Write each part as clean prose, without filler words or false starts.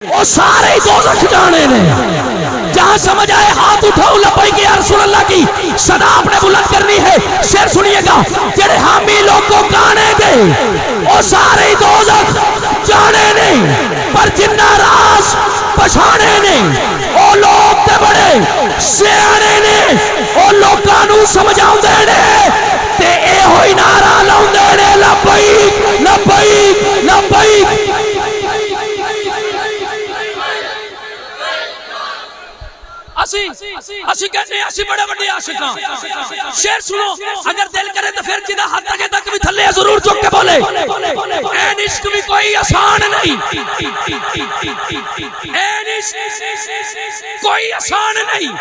وہ سارے دوزخ جانے نے. جہاں سمجھ آئے ہاتھ اٹھاؤ لبیک یا رسول اللہ کی صدا آپ نے بلند کرنی ہے. شعر سنیے گا. جڑے حامی لوگ کو گانے دے وہ سارے دوزخ جانے نے پر جنہ راز پچھانے نے وہ لوگ تے بڑے سیانے نے وہ لوگاں نوں سمجھاؤں دے نے تے اے ہوئی نعرہ لاؤں دے نے لبیک لبیک لبیک. اسی کہنے ہیں اسی بڑے بڑے عاشق ہاں. شعر سنو اگر دل کرے تو پھر جدہ حد تک بھی تھلے ضرور چک کے بولے. این عشق بھی کوئی آسان نہیں, این عشق کوئی آسان نہیں,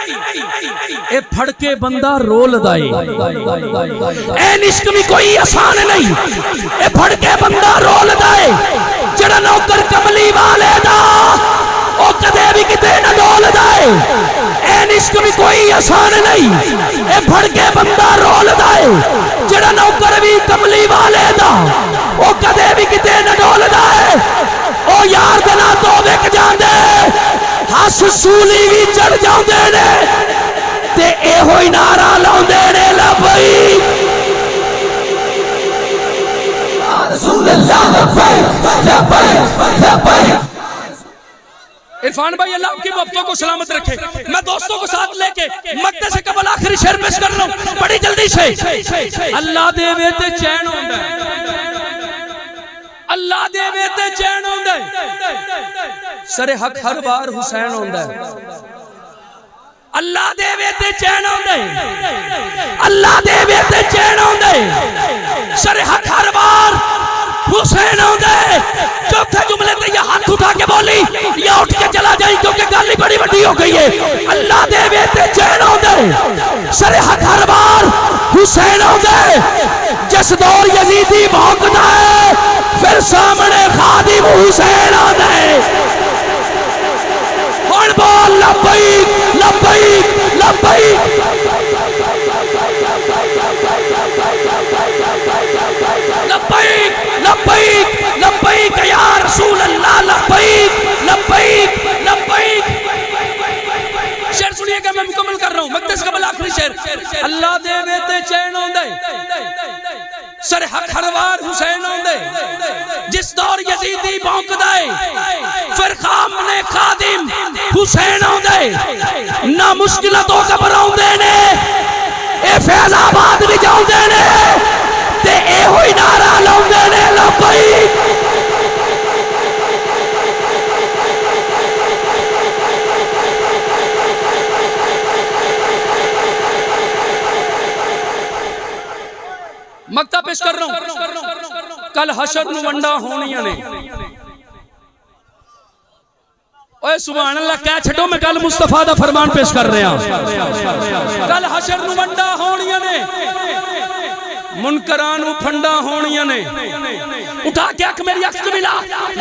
اے پھڑ کے بندہ رول دائے. این عشق بھی کوئی آسان نہیں, اے پھڑ کے بندہ رول دائے. جڑا نوکر کملی والے دا او کدے بھی کتے نہ ڈول دائے. این عشق بھی کوئی آسان نہیں, اے پھڑ کے بندہ رول دائے. جڑا نوکر بھی کملی والے دا او کدے بھی کتے نہ ڈول دائے. او یار دنا تو وک جاندے ہس سولی بھی چڑھ جاندے نے تے اے ہوئی نعرہ لاؤندے نے لبیک رسول اللہ لبیک لبیک لبیک. عرفان بھائی اللہ آپ کی محبتوں کو سلامت رکھے. میں دوستوں کو ساتھ لے کے مکتے سے قبل آخری شعر پیش کر رہا ہوں بڑی جلدی سے. اللہ دے وے تے چین ہوندا ہے, اللہ دے وے تے چین ہوندا ہے, سر حق ہر بار حسین ہوندا ہے. اللہ دے وے تے چین ہوندا ہے, اللہ دے وے تے چین ہوندا ہے, سر حق ہر بار حسین ہوندا ہے. چوتھے جملے تے یہ ہاتھ اٹھا کے بولی یا اٹھ کے چلا جائیں کیونکہ گالی بڑی بڑی ہو گئی ہے. اللہ دے وے تے چین ہوندا ہے, سر حق ہر بار حسین ہوندا ہے. جس دور یزیدی بھونکدا ہے پھر سامنے خادم حسین آندا ہے. ہن بول لبیک لبیک لبیک. لبیک لبیک لبیک یا رسول اللہ لبیک لبیک لبیک. شعر سنیے گا میں مکمل کر رہا ہوں مکتے سے قبل آخری شعر. اللہ دے وے تے چین ہوندا ہے, سر حق ہر وار حسین ہوندا ہے. جس دور یزیدی بھونکدا ہے پھر خامنے خادم حسین ہوندا ہے. نہ مشکلاتوں گھبراؤندے نے اے فیض آباد بھی جاؤندے نے تے اے ہوئی نعرہ لاؤندے نے لبیک. مکتا پیش کر رہا ہوں. کل حشر نو ونڈا ہونیاں نے. اوے سبحان اللہ کہہ چھٹو میں کل مصطفیٰ دا فرمان پیش کر رہے ہیں. کل حشر نو ونڈا ہونیاں نے, منکرانو پھنڈا ہونیاں نے. اٹھا کے اک میری اکس ملا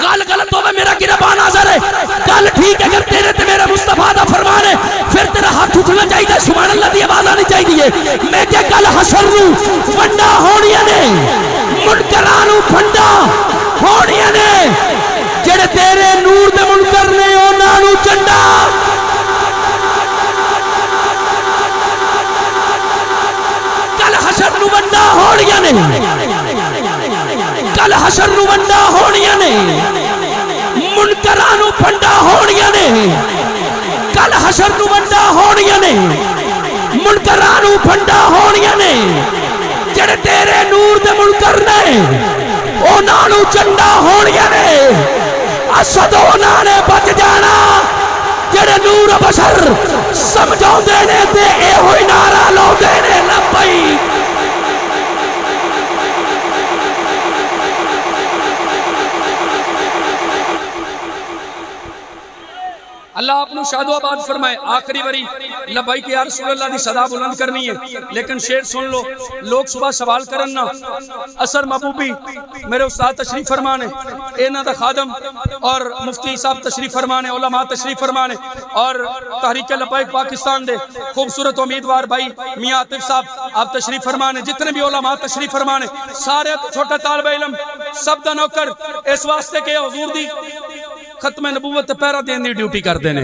غال غلط ہوئے میرا گربان آزر ہے. کل ٹھیک ہے اگر تیرے تے میرا مصطفیٰ دا فرمان ہے پھر تیرا ہاتھ اٹھنا چاہیے سبحان اللہ دی آواز آنی چاہیے. میں کہ کل حشر نو ونڈا ہونیاں نے, منکرانو پھنڈا ہونیاں نے. جڑے تیرے نور دے منکر نے انہاں نو چنڈا. کل حشر نو ونڈا ہونیاں نے, کل حشر نو ونڈا ہونیاں نے, منکرانو پھنڈا ہونیاں نے. کل حشر نو ونڈا ہونیاں نے, منکرانو پھنڈا ہونیاں نے. جڑے تیرے نور دے منکر نے انہاں نو چنڈا ہونیاں نے. اسد انہاں نے بچ جانا جڑے نور بشر سمجھاؤندے نے تے اے ہوئی نعرہ لاؤندے نے لبیک. اللہ آپ نے شاد و آباد فرمائے. آخری بری لبیک یا رسول اللہ دی صدا بلند کرنی ہے لیکن شعر سن لو. لوگ صبح سوال کرنا. اثر محبوبی میرے استاد تشریف فرمانے, اینا دا خادم اور مفتی صاحب تشریف فرمانے, علماء تشریف فرمانے اور تحریک لبیک پاکستان دے خوبصورت امیدوار بھائی میاں عاطف صاحب آپ تشریف فرمانے, جتنے بھی علماء تشریف فرمانے, سارے چھوٹا طالب علم سب دا نوکر اس واسطے کہ حضور دی ختم نبوت پہرا دین دی ڈیوٹی کردے نے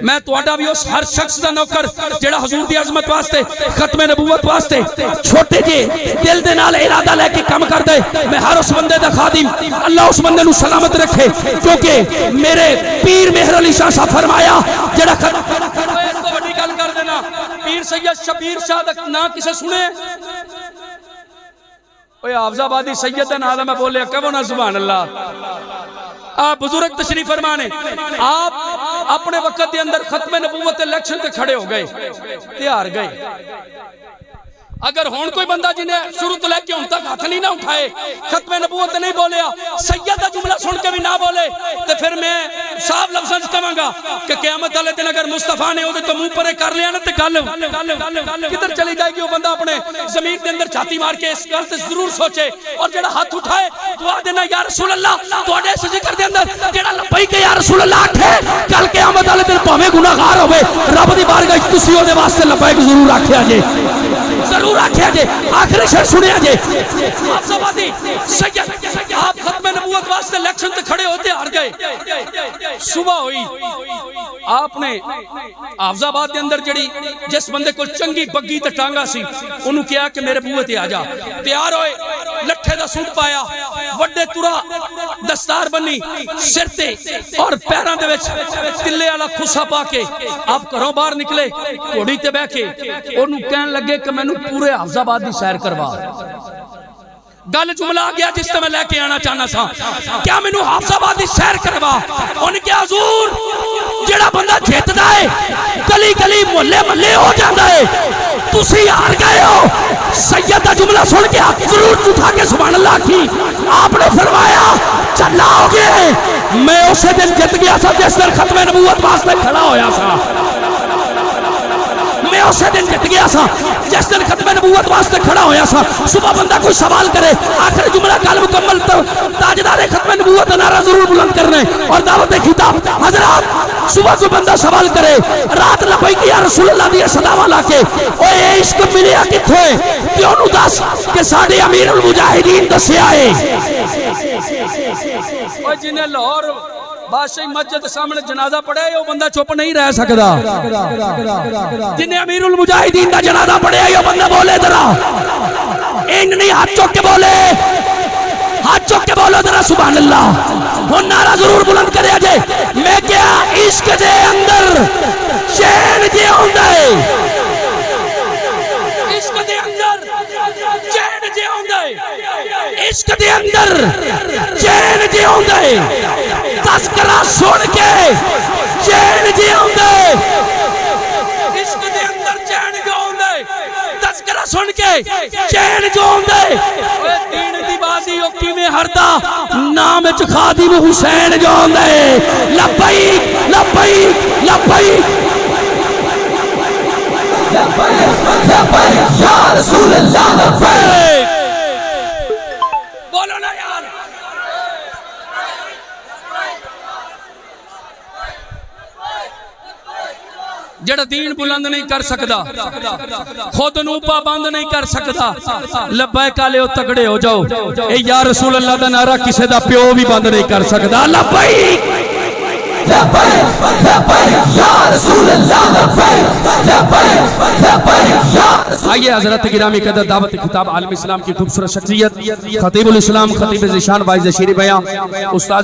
میں تواڈا بھی اس ہر شخص دا نوکر جڑا حضور دی عظمت واسطے ختم نبوت واسطے چھوٹے جے دل دے نال ارادہ لے کے کام کردے میں ہر اس بندے دا خادم اللہ اس بندے نو سلامت رکھے کیونکہ میرے پیر مہر علی شاہ صاحب فرمایا جڑا بڑی گل کر دینا پیر سید شبیر شاہ دا نا کسے سنے اوے حافظ آبادی سید دا نا میں بولیا کہو نا سبحان اللہ آپ بزرگ تشریف فرمانے آپ اپنے وقت دے اندر ختم نبوت الیکشن تے کھڑے ہو گئے تے ہار گئے اگر ہون کوئی بندہ جنہیں شروع تو لے کے ان تک ہاتھ نہیں نہ اٹھائے ختم نبوت نہیں بولیا سید دا جملہ سن کے بھی نہ بولے تو پھر میں صاحب لفظاں کہاں گا کہ قیامت والے دن اگر مصطفیٰ نے تو منہ پرے کر لیا نا تو گل کدھر چلی جائے گی وہ بندہ اپنے ضمیر کے اندر چھاتی مار کے اس گل سے ضرور سوچے اور جڑا ہاتھ اٹھائے دعا دینا یا رسول اللہ تواڈے اس ذکر دے اندر جڑا لبیک یا رسول اللہ آکھے کل قیامت والے دن بھاویں گناہگار ہوے رب دی بارگاہ وچ تسی او دے واسطے لبیک ضرور آکھیا جے ضرور آکھیا جے آخری شر سنیا جے آپ سوادی سید آپ ختم نبوت واسطے الیکشن تے کھڑے ہوتے ہار گئے صبح ہوئی آپ نے حافظ آباد دے اندر جڑی جس بندے کو چنگی بگی تے ٹانگا سی انہوں کیا کہ میرے بوئے تے آ جا تیار ہوئے لٹھے دا سوٹ پایا وڈے ترا دستار بنی سر تے اور پیران دے وچ تلے والا کھسا پا کے آپ گھروں باہر نکلے گھوڑی تے بیٹھ کے انہوں کہن لگے کہ میں پورے حافظ آباد دی سیر کروا گل جملہ آ گیا جس سے میں لے کے آنا چاہنا سا کیا میں حافظ آباد دی سیر کروا ان کے حضور جڑا بندہ جیتدا ہے گلی گلی محلے محلے ہو جاندا ہے تسی ہار گئے ہو سید دا جملہ سن کے ہاتھ ضرور اٹھا کے سبحان اللہ کی آپ نے فرمایا چلا ہو گئے میں اسے دن جت گیا سا جس دن ختم نبوت واسطے کھڑا ہویا سا میں اسے دن جت گیا سا جس دن ختم نبوت واسطے کھڑا ہویا سا صبح بندہ کوئی سوال کرے آخر جملہ کال مکمل تاجدار ختم نبوت نعرہ ضرور بلند کرنے اور دعوت خطاب حضرات صبح کوئی بندہ سوال کرے رات لبیک یا رسول اللہ دی صداواں لا کے اوے عشق ملیا کتھے تے اونوں دس کہ ساڈے امیر المجاہدین دسیا ہے او جنہیں لاہور بادشاہی مسجد سامنے جنازہ پڑھے وہ بندہ چپ نہیں رہ سکتا جنہیں امیر المجاہدین دا جنازہ پڑھے وہ بندہ بولے ذرا این نہیں ہاتھ چوک کے بولے ہاتھ چوک کے بولو ذرا سبحان اللہ وہ نعرہ ضرور بلند کرے جے میں کیا عشق دے اندر چین جے ہوندا ہے عشق دے اندر چین جے ہوندا ہے عشق دے اندر چین جے ہوندا ہے تذکرہ سن کے چین جی آندے عشق دے اندر چین جو آندے تذکرہ سن کے چین جو آندے دین دی بازی اوکی میں ہردا نام وچ خادم حسین جو آندے لبیک لبیک لبیک لبیک لبیک یا رسول اللہ لبیک بولو نا یار جڑا دین بلند نہیں کر سکتا خود نو پابند نہیں کر سکتا لبیک والے او تگڑے ہو جاؤ اے یا رسول اللہ دا نعرہ کسے دا پیو بھی بند نہیں کر سکتا لبیک لبیک لبیک یا رسول اللہ لبیک لبیک لبیک یا آئیے حضرت گرامی قدر دعوت خطاب عالم اسلام کی خوبصورت شخصیت خطیب الاسلام خطیب ذیشان وائز شیری بیان استاد